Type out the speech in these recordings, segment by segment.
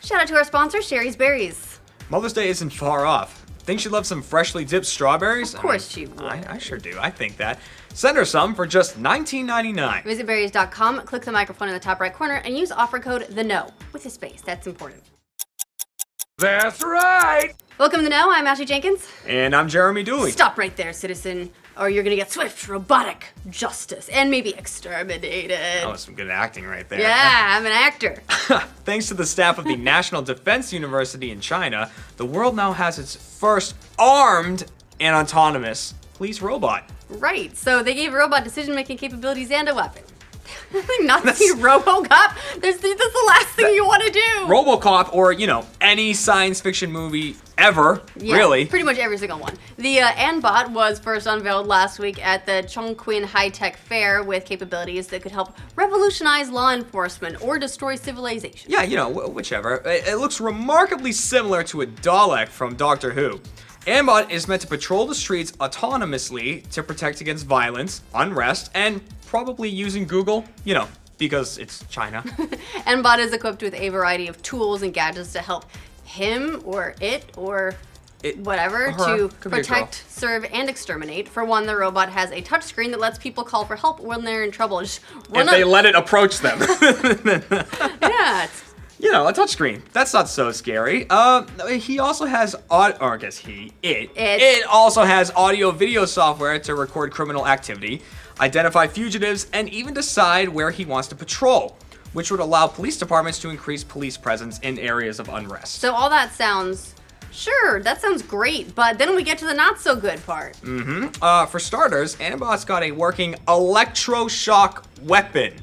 Shout out to our sponsor, Sherry's Berries. Mother's Day isn't far off. Think she'd love some freshly dipped strawberries? Of course she would. I sure do. I think that. Send her some for just $19.99. Visit berries.com, click the microphone in the top right corner, and use offer code THEKNOW with a space. That's important. That's right. Welcome to The Know. I'm Ashley Jenkins. And I'm Jerremy Dooley. Stop right there, citizen, or you're gonna get swift, robotic justice and maybe exterminated. That was some good acting right there. Yeah, I'm an actor. Thanks to the staff of the National Defense University in China, the world now has its first armed and autonomous police robot. Right, so they gave robot decision-making capabilities and a weapon. Nazi RoboCop? That's the last thing you want to do. RoboCop, or, any science fiction movie ever, Yeah, really. Pretty much every single one. The Anbot was first unveiled last week at the Chongqing High-Tech Fair with capabilities that could help revolutionize law enforcement or destroy civilization. Yeah, whichever. It looks remarkably similar to a Dalek from Doctor Who. Anbot is meant to patrol the streets autonomously to protect against violence, unrest, and probably using Google, because it's China. Anbot is equipped with a variety of tools and gadgets to help him or it or whatever her. to Could be a girl. protect, serve, and exterminate. For one, the robot has a touchscreen that lets people call for help when they're in trouble. Just run If they up. let it approach them. Yeah, it's A touchscreen. That's not so scary. He also has it also has audio-video software to record criminal activity, identify fugitives, and even decide where he wants to patrol, which would allow police departments to increase police presence in areas of unrest. so all that sounds. Sure, that sounds great, but then we get to the not so good part. For starters, Anbot's got a working Electroshock weapon.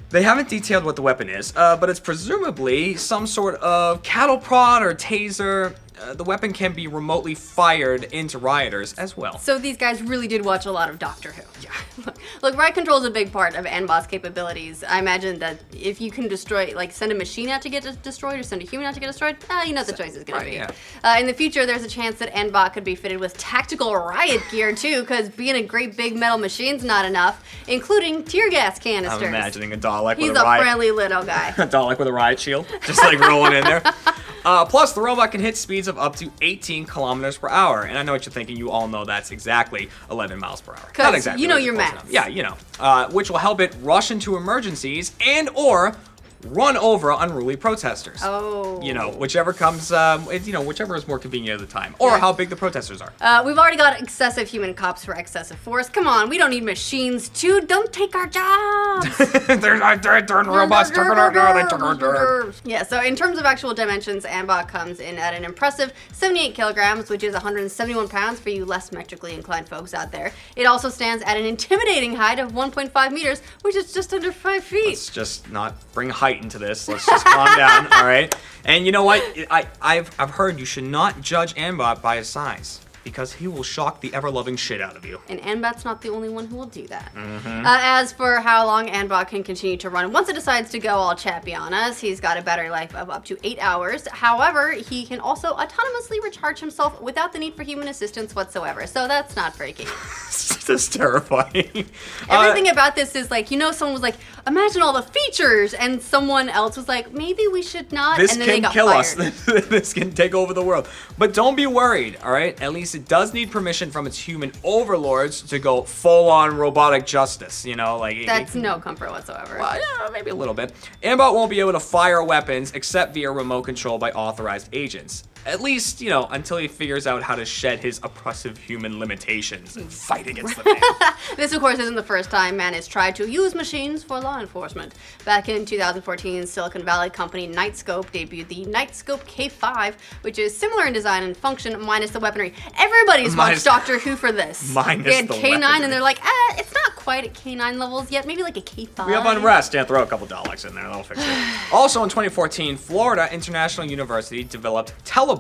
They haven't detailed what the weapon is, but it's presumably some sort of cattle prod or taser. The weapon can be remotely fired into rioters as well. So these guys really did watch a lot of Doctor Who. Yeah. Look, riot control is a big part of Anbot's capabilities. I imagine that if you can destroy, send a machine out to get destroyed or send a human out to get destroyed, the choice is going to be. Yeah. In the future, there's a chance that Anbot could be fitted with tactical riot gear too, because being a great big metal machine's not enough, including tear gas canisters. I'm imagining a Dalek He's with a riot. friendly little guy. A Dalek with a riot shield, just rolling in there. Plus, the robot can hit speeds of up to 18 kilometers per hour. And I know what you're thinking. You all know that's exactly 11 miles per hour. Not Because exactly. you know but your close maths. enough. Yeah, which will help it rush into emergencies and or run over unruly protesters. Oh. Whichever comes, whichever is more convenient at the time. Or Yeah. how big the protesters are. We've already got excessive human cops for excessive force. Come on, we don't need machines too. Don't take our jobs. They're not dead, darn robots. They took our job. Yeah, so in terms of actual dimensions, Anbot comes in at an impressive 78 kilograms, which is 171 pounds for you less metrically inclined folks out there. It also stands at an intimidating height of 1.5 meters, which is just under 5 feet. Let's just not bring height into this. Let's just calm down, all right? And you know what? I've heard you should not judge Anbot by his size, because he will shock the ever-loving shit out of you. And Anbot's not the only one who will do that. As for how long Anbot can continue to run, once it decides to go all chappy on us, he's got a battery life of up to 8 hours. However, he can also autonomously recharge himself without the need for human assistance whatsoever. So that's not freaky. That's terrifying. Everything about this is someone was like, imagine all the features, and someone else was like, maybe we should not, This and then they can got kill fired. us. This can take over the world. But don't be worried, all right? At least it does need permission from its human overlords to go full-on robotic justice, That's no comfort whatsoever. Well, yeah, maybe a little bit. Anbot won't be able to fire weapons except via remote control by authorized agents. At least, until he figures out how to shed his oppressive human limitations and fight against the man. This, of course, isn't the first time man has tried to use machines for law enforcement. Back in 2014, Silicon Valley company Nightscope debuted the Nightscope K5, which is similar in design and function, minus the weaponry. Everybody's watched Doctor Who for this. Minus they had the K9, weaponry. and they're like, it's not quite at K9 levels yet, maybe like a K5. We have unrest. Yeah, throw a couple Daleks in there. That'll fix it. Also in 2014, Florida International University developed Telebot,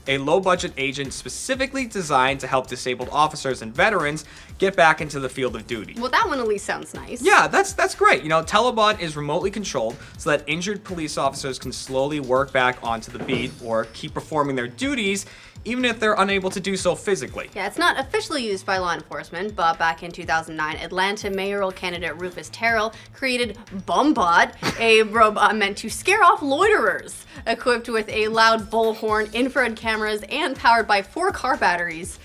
a low-budget agent specifically designed to help disabled officers and veterans get back into the field of duty. Well, that one at least sounds nice. Yeah, that's great. You know, Telebot is remotely controlled so that injured police officers can slowly work back onto the beat or keep performing their duties even if they're unable to do so physically. Yeah, it's not officially used by law enforcement, but back in 2009, Atlanta mayoral candidate Rufus Terrell created Bumbot, a robot meant to scare off loiterers, equipped with a loud bullhorn, infrared cameras, and powered by 4 car batteries.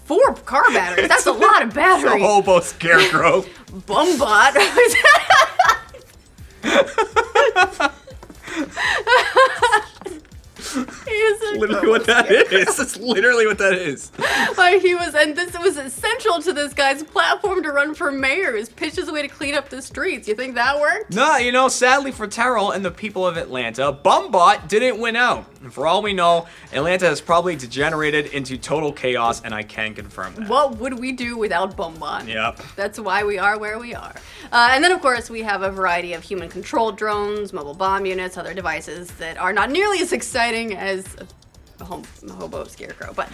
4 car batteries? That's a lot of batteries. It's a hobo scarecrow. Bumbot. Literally what that is. That's literally what that is. Like and this was essential to this guy's platform to run for mayor. His pitch his way to clean up the streets. You think that worked? No, you know, sadly for Terrell and the people of Atlanta, Bumbot didn't win out. And for all we know, Atlanta has probably degenerated into total chaos, and I can confirm that. What would we do without Bumbot? Yep. That's why we are where we are. And then, of course, we have a variety of human-controlled drones, mobile bomb units, other devices that are not nearly as exciting as a hobo scarecrow. But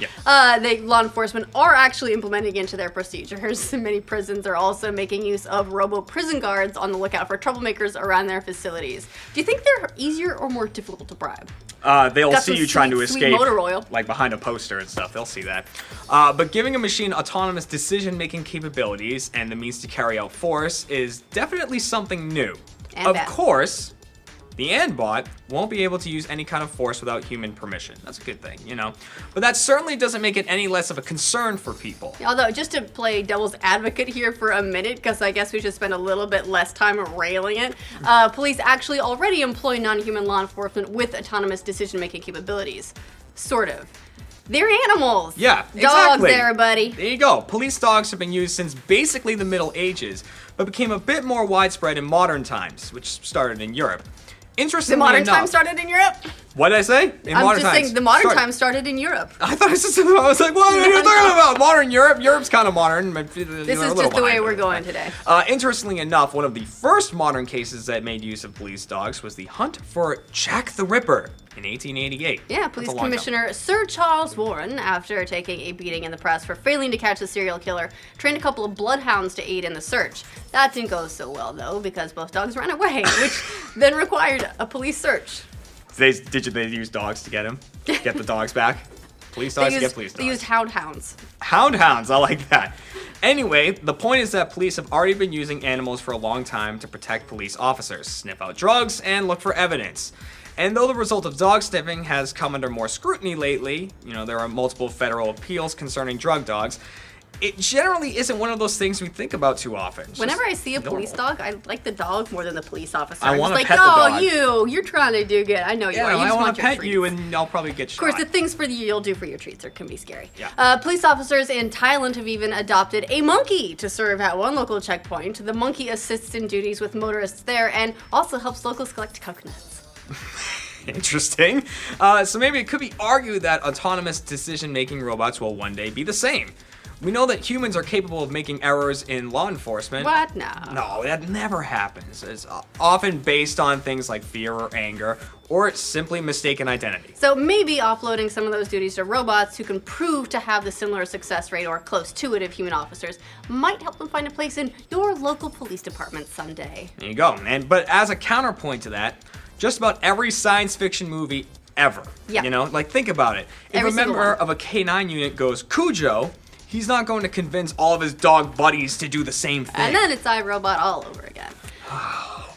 law enforcement are actually implementing into their procedures. Many prisons are also making use of Robo prison guards on the lookout for troublemakers around their facilities. Do you think they're easier or more difficult to bribe? They'll Got see some you trying to sweet escape, motor oil. like behind a poster and stuff. They'll see that. But giving a machine autonomous decision-making capabilities and the means to carry out force is definitely something new. And of bad. course, the Andbot won't be able to use any kind of force without human permission. That's a good thing, you know. But that certainly doesn't make it any less of a concern for people. Although, just to play devil's advocate here for a minute, because I guess we should spend a little bit less time railing it, police actually already employ non-human law enforcement with autonomous decision-making capabilities. Sort of. They're animals. Yeah, Dogs exactly. there, buddy. There you go. Police dogs have been used since basically the Middle Ages, but became a bit more widespread in modern times, which started in Europe. Interestingly The modern enough, times started in Europe? What did I say? I'm just saying the modern times started in Europe. I thought I was like, what are you talking about? Modern Europe? Europe's kind of modern. This is just the way we're going today. Interestingly enough, one of the first modern cases that made use of police dogs was the hunt for Jack the Ripper in 1888. Yeah, Police Commissioner Sir Charles Warren, after taking a beating in the press for failing to catch the serial killer, trained a couple of bloodhounds to aid in the search. That didn't go so well, though, because both dogs ran away, which then required a police search. Did they use dogs to get him? Get the dogs back? Police dogs to get police dogs. They used hounds. Hounds, I like that. Anyway, the point is that police have already been using animals for a long time to protect police officers, sniff out drugs, and look for evidence. And though the result of dog sniffing has come under more scrutiny lately, you know, there are multiple federal appeals concerning drug dogs, it generally isn't one of those things we think about too often. It's Whenever I see a police dog, I like the dog more than the police officer. I want to like, pet the dog. you're trying to do good. I know you are. You I just want to your pet you treats. and I'll probably get shot. Of course, the things you'll do for your treats can be scary. Yeah. Police officers in Thailand have even adopted a monkey to serve at one local checkpoint. The monkey assists in duties with motorists there and also helps locals collect coconuts. Interesting. So maybe it could be argued that autonomous decision-making robots will one day be the same. We know that humans are capable of making errors in law enforcement. What? No. No, that never happens. It's often based on things like fear or anger, or it's simply mistaken identity. So maybe offloading some of those duties to robots who can prove to have the similar success rate or close to it of human officers might help them find a place in your local police department someday. There you go. But as a counterpoint to that, just about every science fiction movie ever, you know, like think about it. If Every a member single of a K9 unit goes Cujo, he's not going to convince all of his dog buddies to do the same thing. And then it's iRobot all over again.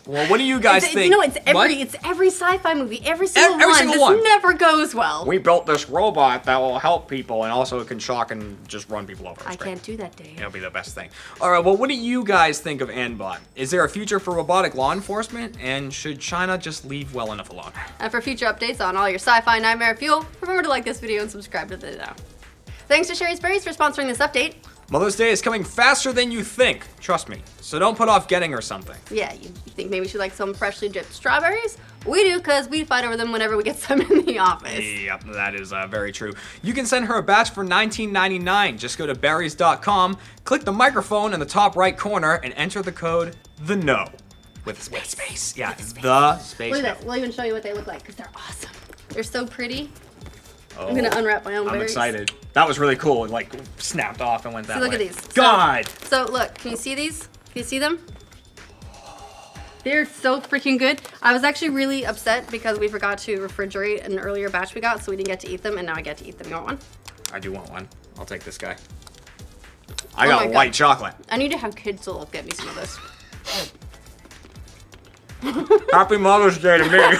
Well, what do you guys think? You know, it's every sci-fi movie, every single Every one. single This never goes well. We built this robot that will help people and also can shock and just run people over. I can't do that, Dave. It'll be the best thing. All right, well, what do you guys think of Andbot? Is there a future for robotic law enforcement? And should China just leave well enough alone? And for future updates on all your sci-fi nightmare fuel, remember to like this video and subscribe to the channel. Thanks to Sherry's Berries for sponsoring this update. Mother's Day is coming faster than you think. Trust me. So don't put off getting her something. Yeah, you think maybe we should like some freshly dipped strawberries? We do, because we fight over them whenever we get some in the office. Yep, that is very true. You can send her a batch for $19.99. Just go to berries.com, click the microphone in the top right corner, and enter the code THE-KNOW. With space. Yeah, the space. Look at this. We'll even show you what they look like, because they're awesome. They're so pretty. I'm gonna unwrap my own I'm berries. excited. That was really cool. It like snapped off and went that See, look way. at these. God! So look, can you see these? Can you see them? They're so freaking good. I was actually really upset because we forgot to refrigerate an earlier batch we got, so we didn't get to eat them, and now I get to eat them. You want one? I do want one. I'll take this guy. I Oh got my white God. chocolate. I need to have kids to get me some of this. Happy Mother's Day to me.